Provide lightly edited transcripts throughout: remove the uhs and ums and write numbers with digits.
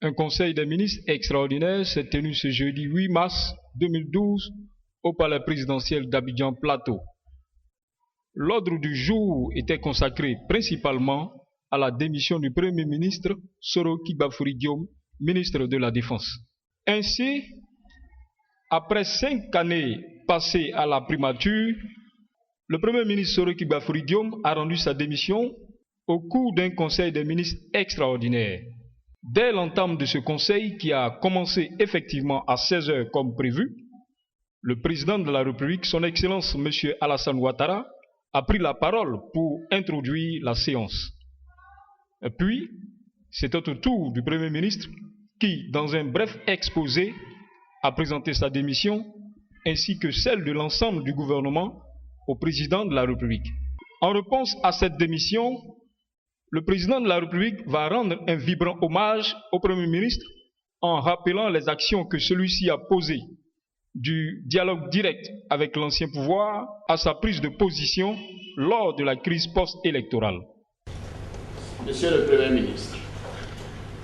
Un conseil des ministres extraordinaire s'est tenu ce jeudi 8 mars 2012 au palais présidentiel d'Abidjan Plateau. L'ordre du jour était consacré principalement à la démission du Premier ministre Soroki Bafoury Diom, ministre de la Défense. Ainsi, après 5 années passées à la primature, le Premier ministre Soroki Bafoury Diom a rendu sa démission au cours d'un conseil des ministres extraordinaire. Dès l'entame de ce conseil, qui a commencé effectivement à 16 h comme prévu, le président de la République, son Excellence M. Alassane Ouattara, a pris la parole pour introduire la séance. Et puis, c'est au tour du Premier ministre qui, dans un bref exposé, a présenté sa démission ainsi que celle de l'ensemble du gouvernement au président de la République. En réponse à cette démission, le président de la République va rendre un vibrant hommage au Premier ministre en rappelant les actions que celui-ci a posées, du dialogue direct avec l'ancien pouvoir à sa prise de position lors de la crise post-électorale. Monsieur le Premier ministre,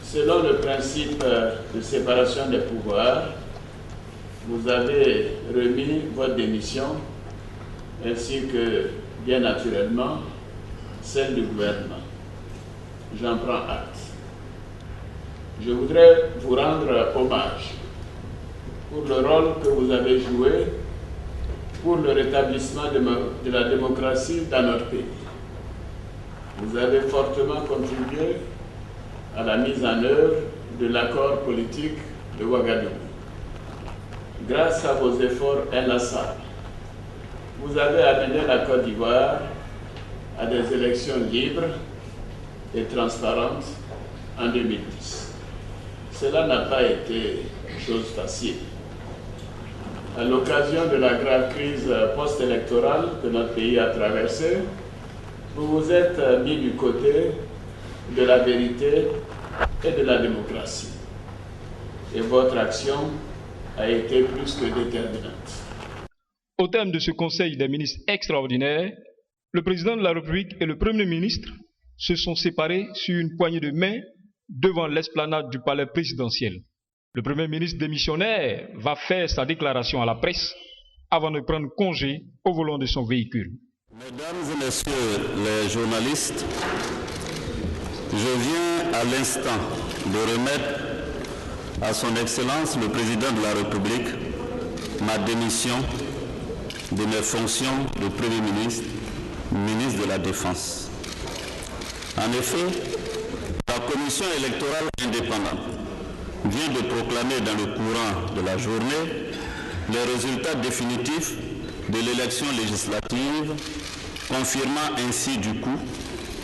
selon le principe de séparation des pouvoirs, vous avez remis votre démission ainsi que, bien naturellement, celle du gouvernement. J'en prends acte. Je voudrais vous rendre hommage pour le rôle que vous avez joué pour le rétablissement de la démocratie dans notre pays. Vous avez fortement contribué à la mise en œuvre de l'accord politique de Ouagadougou. Grâce à vos efforts inlassables, vous avez amené la Côte d'Ivoire à des élections libres et transparentes en 2010. Cela n'a pas été chose facile. À l'occasion de la grave crise post-électorale que notre pays a traversée, vous vous êtes mis du côté de la vérité et de la démocratie. Et votre action a été plus que déterminante. Au terme de ce conseil des ministres extraordinaire, le président de la République et le Premier ministre se sont séparés sur une poignée de main devant l'esplanade du palais présidentiel. Le Premier ministre démissionnaire va faire sa déclaration à la presse avant de prendre congé au volant de son véhicule. Mesdames et messieurs les journalistes, je viens à l'instant de remettre à son Excellence le Président de la République ma démission de mes fonctions de Premier ministre, ministre de la Défense. En effet, la Commission électorale indépendante vient de proclamer dans le courant de la journée les résultats définitifs de l'élection législative, confirmant ainsi du coup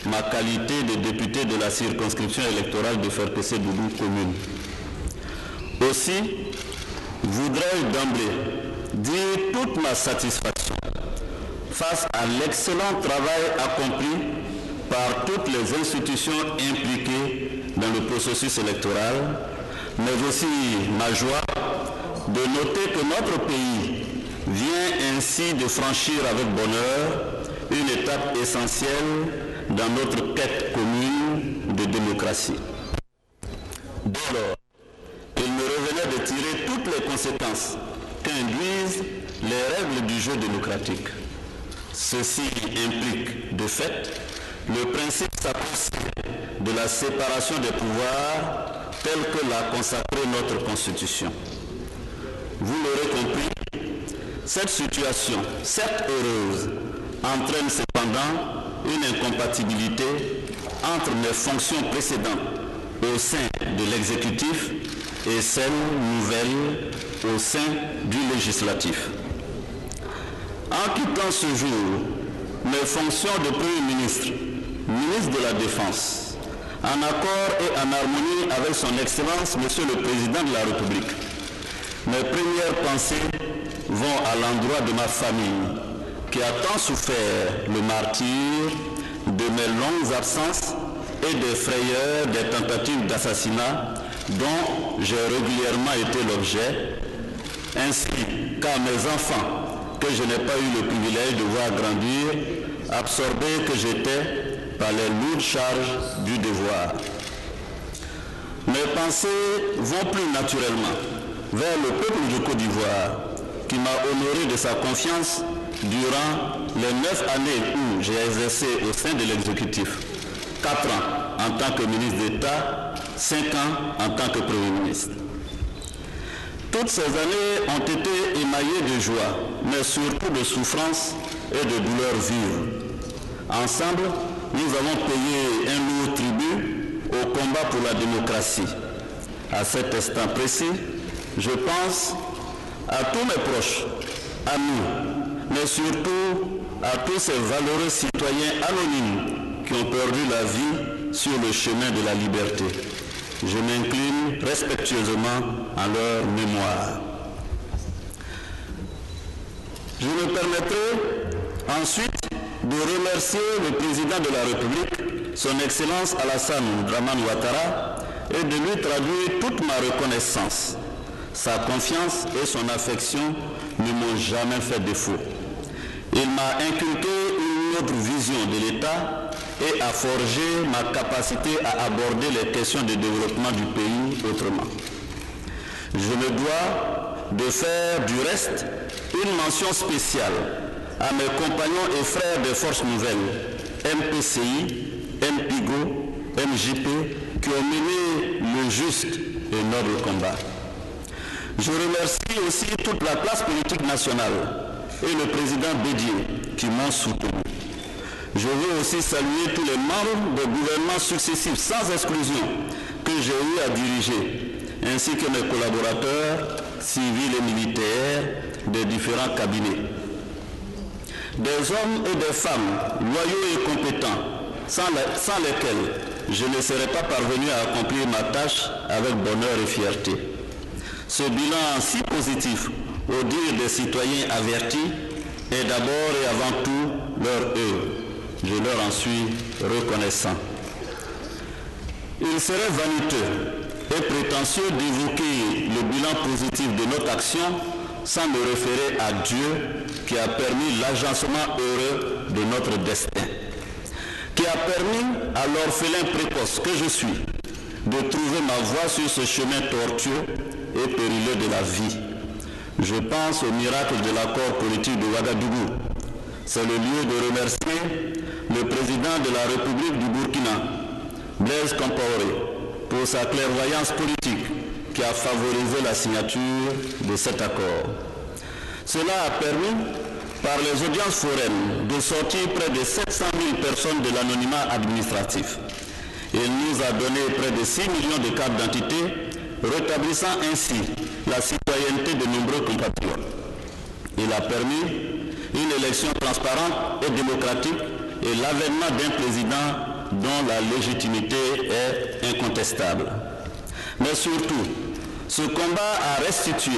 ma qualité de député de la circonscription électorale de Ferkessé-Doudou commune. Aussi, voudrais-je d'emblée dire toute ma satisfaction face à l'excellent travail accompli par toutes les institutions impliquées dans le processus électoral, mais aussi ma joie de noter que notre pays vient ainsi de franchir avec bonheur une étape essentielle dans notre quête commune de démocratie. Dès lors, il me revenait de tirer toutes les conséquences qu'induisent les règles du jeu démocratique. Ceci implique, de fait, le principe sacro-saint de la séparation des pouvoirs tel que l'a consacré notre Constitution. Vous l'aurez compris, cette situation, certes heureuse, entraîne cependant une incompatibilité entre mes fonctions précédentes au sein de l'exécutif et celles nouvelles au sein du législatif. En quittant ce jour mes fonctions de Premier ministre, ministre de la Défense, en accord et en harmonie avec son Excellence, Monsieur le Président de la République, mes premières pensées vont à l'endroit de ma famille, qui a tant souffert le martyre de mes longues absences et des frayeurs des tentatives d'assassinat dont j'ai régulièrement été l'objet, ainsi qu'à mes enfants que je n'ai pas eu le privilège de voir grandir, absorbés que j'étais par les lourdes charges du devoir. mes pensées vont plus naturellement vers le peuple de Côte d'Ivoire qui m'a honoré de sa confiance durant les 9 années où j'ai exercé au sein de l'exécutif. 4 ans en tant que ministre d'État, 5 ans en tant que Premier ministre. Toutes ces années ont été émaillées de joie, mais surtout de souffrance et de douleurs vives. Ensemble, nous avons payé un lourd tribut au combat pour la démocratie. À cet instant précis, je pense à tous mes proches, à nous, mais surtout à tous ces valeureux citoyens anonymes qui ont perdu la vie sur le chemin de la liberté. Je m'incline respectueusement en leur mémoire. Je me permettrai ensuite de remercier le président de la République, son Excellence Alassane Dramane Ouattara, et de lui traduire toute ma reconnaissance. Sa confiance et son affection ne m'ont jamais fait défaut. Il m'a inculqué une autre vision de l'État et a forgé ma capacité à aborder les questions de développement du pays autrement. Je me dois de faire du reste une mention spéciale à mes compagnons et frères des Forces Nouvelles, MPCI, MPIGO, MJP, qui ont mené le juste et noble combat. Je remercie aussi toute la classe politique nationale et le président Bédié qui m'ont soutenu. Je veux aussi saluer tous les membres des gouvernements successifs sans exclusion que j'ai eu à diriger, ainsi que mes collaborateurs civils et militaires des différents cabinets. Des hommes et des femmes loyaux et compétents, sans lesquels je ne serais pas parvenu à accomplir ma tâche avec bonheur et fierté. Ce bilan si positif, au dire des citoyens avertis, est d'abord et avant tout leur œuvre. Je leur en suis reconnaissant. Il serait vaniteux et prétentieux d'évoquer le bilan positif de notre action sans me référer à Dieu qui a permis l'agencement heureux de notre destin, qui a permis à l'orphelin précoce que je suis de trouver ma voie sur ce chemin tortueux et périlleux de la vie. Je pense au miracle de l'accord politique de Ouagadougou. C'est le lieu de remercier le président de la République du Burkina, Blaise Compaoré, pour sa clairvoyance politique qui a favorisé la signature de cet accord. Cela a permis, par les audiences foraines, de sortir près de 700 000 personnes de l'anonymat administratif. Il nous a donné près de 6 millions de cartes d'identité, rétablissant ainsi la citoyenneté de nombreux compatriotes. Il a permis une élection transparente et démocratique et l'avènement d'un président dont la légitimité est incontestable. Mais surtout, ce combat a restitué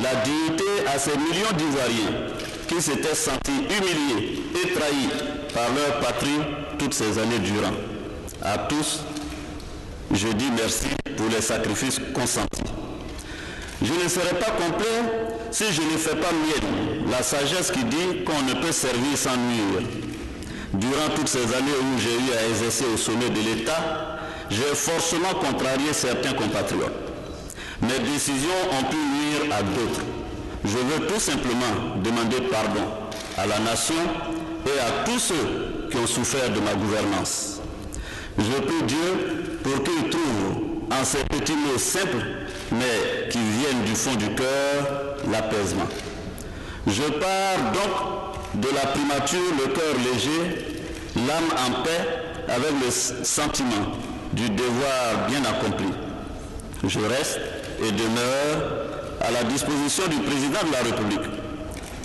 la dignité à ces millions d'Ivoiriens qui s'étaient sentis humiliés et trahis par leur patrie toutes ces années durant. À tous, je dis merci pour les sacrifices consentis. Je ne serai pas complet si je ne fais pas mienne la sagesse qui dit qu'on ne peut servir sans nuire. Durant toutes ces années où j'ai eu à exercer au sommet de l'État, j'ai forcément contrarié certains compatriotes. Mes décisions ont pu nuire à d'autres. Je veux tout simplement demander pardon à la nation et à tous ceux qui ont souffert de ma gouvernance. Je prie Dieu pour qu'il trouve en ces petits mots simples, mais qui viennent du fond du cœur, l'apaisement. Je pars donc de la primature, le cœur léger, l'âme en paix, avec le sentiment du devoir bien accompli. Je reste et demeure à la disposition du président de la République.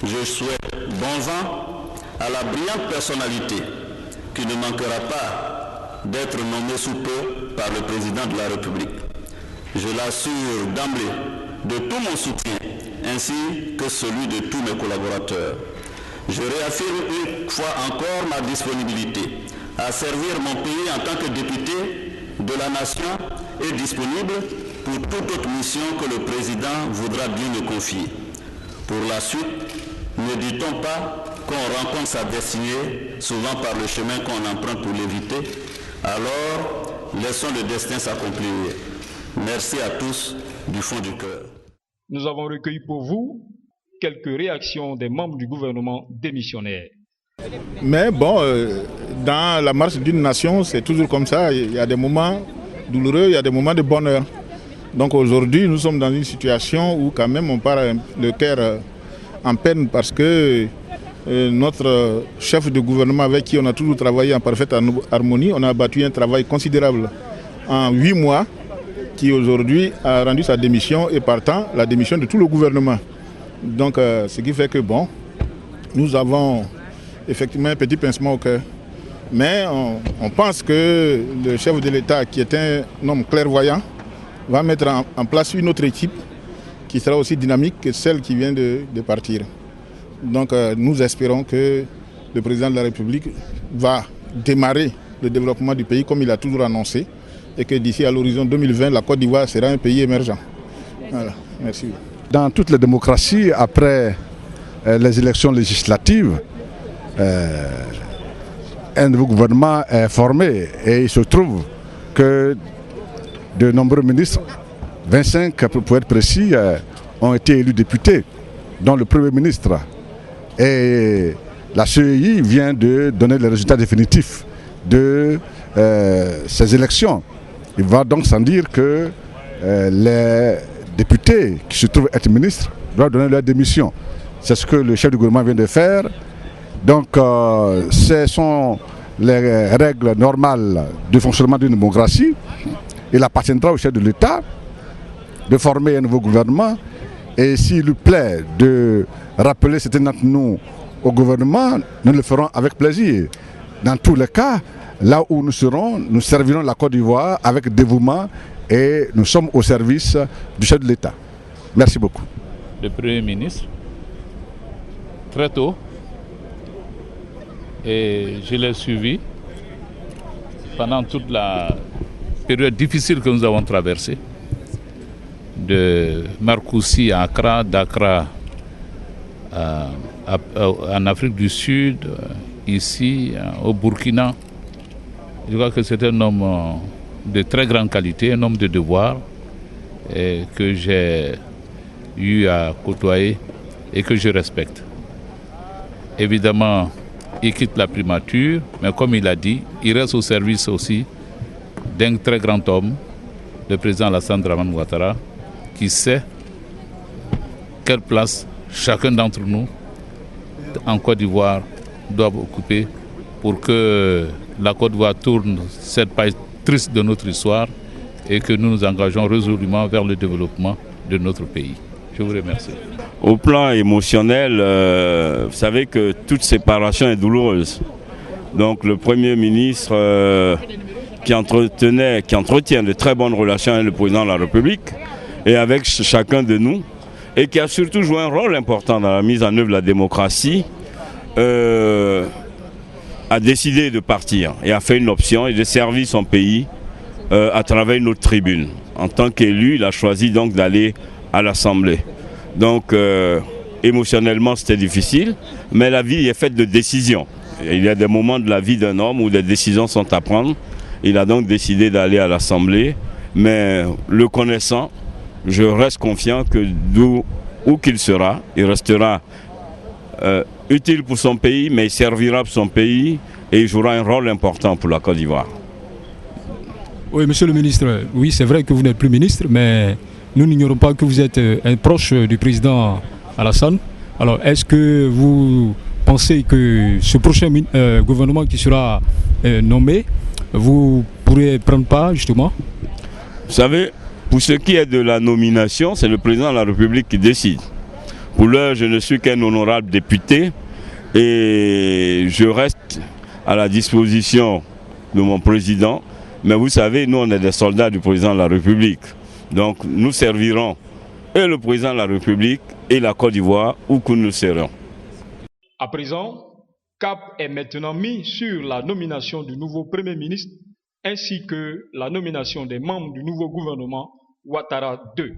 Je souhaite bon vent à la brillante personnalité qui ne manquera pas d'être nommée sous peu par le président de la République. Je l'assure d'emblée de tout mon soutien, ainsi que celui de tous mes collaborateurs. Je réaffirme une fois encore ma disponibilité à servir mon pays en tant que député de la nation et disponible pour toute autre mission que le président voudra bien me confier. Pour la suite, ne dit-on pas qu'on rencontre sa destinée souvent par le chemin qu'on emprunte pour l'éviter? Alors, laissons le destin s'accomplir. Merci à tous du fond du cœur. Nous avons recueilli pour vous quelques réactions des membres du gouvernement démissionnaire. Mais bon, dans la marche d'une nation, c'est toujours comme ça. Il y a des moments douloureux, il y a des moments de bonheur. Donc aujourd'hui, nous sommes dans une situation où quand même on part le cœur en peine parce que notre chef de gouvernement avec qui on a toujours travaillé en parfaite harmonie, on a abattu un travail considérable en 8 mois qui aujourd'hui a rendu sa démission et partant la démission de tout le gouvernement. Donc ce qui fait que bon, nous avons effectivement un petit pincement au cœur. Mais on pense que le chef de l'État, qui est un homme clairvoyant, va mettre en place une autre équipe qui sera aussi dynamique que celle qui vient de partir. Donc nous espérons que le président de la République va démarrer le développement du pays comme il a toujours annoncé et que d'ici à l'horizon 2020, la Côte d'Ivoire sera un pays émergent. Voilà, merci. Dans toutes les démocraties, après les élections législatives, un nouveau gouvernement est formé et il se trouve que de nombreux ministres, 25 pour être précis, ont été élus députés, dont le Premier ministre. Et la CEI vient de donner les résultats définitifs de ces élections. Il va donc sans dire que les députés qui se trouvent être ministres doivent donner leur démission. C'est ce que le chef du gouvernement vient de faire. Donc ce sont les règles normales de fonctionnement d'une démocratie. Il appartiendra au chef de l'État de former un nouveau gouvernement et s'il lui plaît de rappeler certains d'entre nous au gouvernement, nous le ferons avec plaisir. Dans tous les cas, là où nous serons, nous servirons la Côte d'Ivoire avec dévouement et nous sommes au service du chef de l'État. Merci beaucoup. Le Premier ministre, très tôt, et je l'ai suivi pendant toute la période difficile que nous avons traversée, de Marcoussis à Accra, d'Accra en Afrique du Sud, ici au Burkina. Je crois que c'est un homme de très grande qualité, un homme de devoir que j'ai eu à côtoyer et que je respecte. Évidemment, il quitte la primature, mais comme il a dit, il reste au service aussi d'un très grand homme, le président Alassane Dramane Ouattara, qui sait quelle place chacun d'entre nous en Côte d'Ivoire doit occuper pour que la Côte d'Ivoire tourne cette page triste de notre histoire et que nous nous engageons résolument vers le développement de notre pays. Je vous remercie. Au plan émotionnel, vous savez que toute séparation est douloureuse. Donc le Premier ministre qui entretient de très bonnes relations avec le président de la République et avec chacun de nous, et qui a surtout joué un rôle important dans la mise en œuvre de la démocratie, a décidé de partir et a fait une option et de servir son pays à travers une autre tribune. En tant qu'élu, il a choisi donc d'aller à l'Assemblée. Donc émotionnellement c'était difficile, mais la vie est faite de décisions. Il y a des moments de la vie d'un homme où des décisions sont à prendre. Il a donc décidé d'aller à l'Assemblée, mais le connaissant, je reste confiant que où qu'il sera, il restera utile pour son pays, mais il servira pour son pays et il jouera un rôle important pour la Côte d'Ivoire. Oui, monsieur le ministre, oui, c'est vrai que vous n'êtes plus ministre, mais nous n'ignorons pas que vous êtes un proche du président Alassane. Alors, est-ce que vous pensez que ce prochain gouvernement qui sera nommé, vous pourrez prendre part justement? Vous savez, pour ce qui est de la nomination, c'est le président de la République qui décide. Pour l'heure, je ne suis qu'un honorable député et je reste à la disposition de mon président. Mais vous savez, nous, on est des soldats du président de la République. Donc, nous servirons et le président de la République et la Côte d'Ivoire où que nous serons. À présent, cap est maintenant mis sur la nomination du nouveau Premier ministre ainsi que la nomination des membres du nouveau gouvernement Ouattara II.